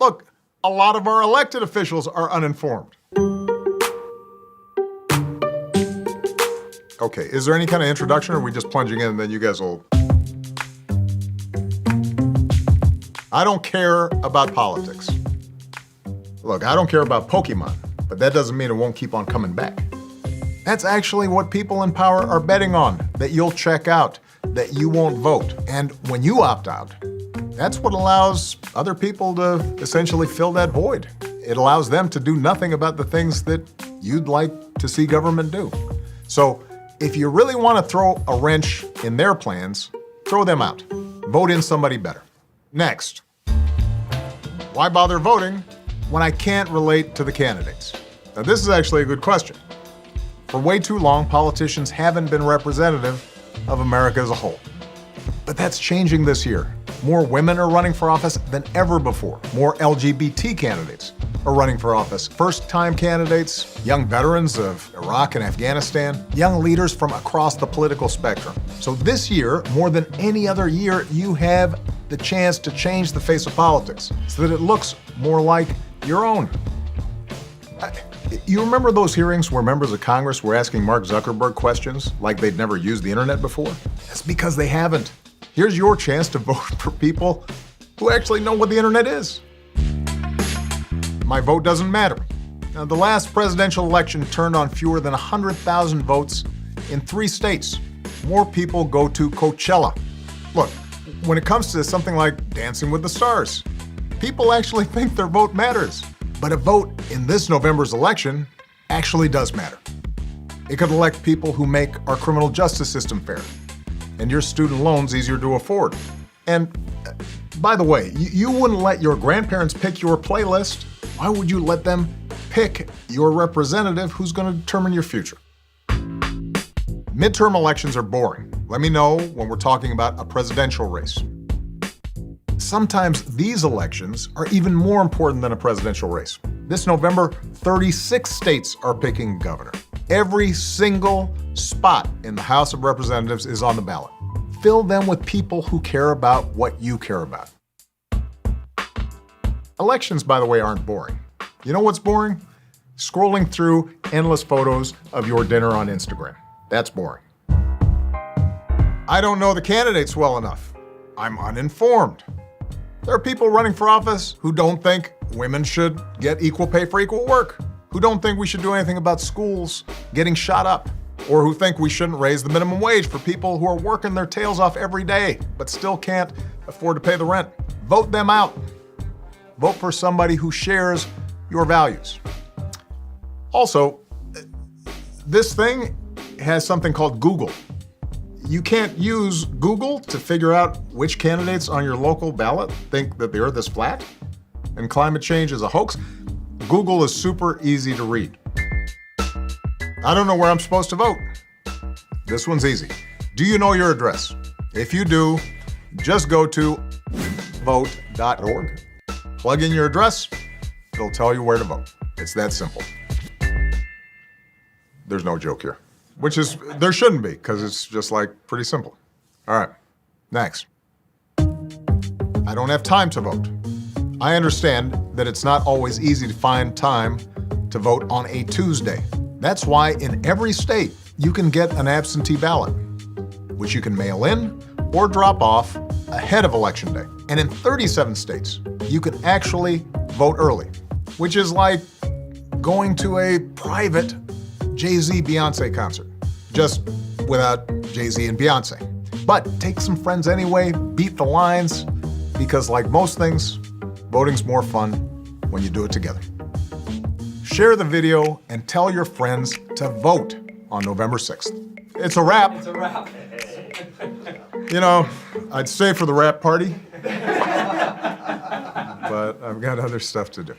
Look, a lot of our elected officials are uninformed. Okay, is there any kind of introduction, or are we just plunging in and then you guys will... I don't care about politics. Look, I don't care about Pokemon, but that doesn't mean it won't keep on coming back. That's actually what people in power are betting on, that you'll check out, that you won't vote. And when you opt out, that's what allows other people to essentially fill that void. It allows them to do nothing about the things that you'd like to see government do. So if you really want to throw a wrench in their plans, throw them out. Vote in somebody better. Next, why bother voting when I can't relate to the candidates? Now, this is actually a good question. For way too long, politicians haven't been representative of America as a whole. But that's changing this year. More women are running for office than ever before. More LGBT candidates are running for office. First-time candidates, young veterans of Iraq and Afghanistan, young leaders from across the political spectrum. So this year, more than any other year, you have the chance to change the face of politics so that it looks more like your own. You remember those hearings where members of Congress were asking Mark Zuckerberg questions like they'd never used the internet before? That's because they haven't. Here's your chance to vote for people who actually know what the internet is. My vote doesn't matter. Now, the last presidential election turned on fewer than 100,000 votes in 3 states. More people go to Coachella. Look, when it comes to something like Dancing with the Stars, people actually think their vote matters. But a vote in this November's election actually does matter. It could elect people who make our criminal justice system fair and your student loans easier to afford. And by the way, you wouldn't let your grandparents pick your playlist. Why would you let them pick your representative who's going to determine your future? Midterm elections are boring. Let me know when we're talking about a presidential race. Sometimes these elections are even more important than a presidential race. This November, 36 states are picking governor. Every single spot in the House of Representatives is on the ballot. Fill them with people who care about what you care about. Elections, by the way, aren't boring. You know what's boring? Scrolling through endless photos of your dinner on Instagram. That's boring. I don't know the candidates well enough. I'm uninformed. There are people running for office who don't think women should get equal pay for equal work, who don't think we should do anything about schools getting shot up, or who think we shouldn't raise the minimum wage for people who are working their tails off every day but still can't afford to pay the rent. Vote them out. Vote for somebody who shares your values. Also, this thing has something called Google. You can't use Google to figure out which candidates on your local ballot think that the earth is flat and climate change is a hoax. Google is super easy to read. I don't know where I'm supposed to vote. This one's easy. Do you know your address? If you do, just go to vote.org. Plug in your address, it'll tell you where to vote. It's that simple. There's no joke here. Which is, there shouldn't be, because it's just like pretty simple. All right, next. I don't have time to vote. I understand that it's not always easy to find time to vote on a Tuesday. That's why in every state, you can get an absentee ballot, which you can mail in or drop off ahead of Election Day. And in 37 states, you can actually vote early, which is like going to a private Jay-Z Beyonce concert, just without Jay-Z and Beyonce. But take some friends anyway, beat the lines, because like most things, voting's more fun when you do it together. Share the video and tell your friends to vote on November 6th. It's a wrap. It's a wrap. You know, I'd stay for the wrap party, but I've got other stuff to do.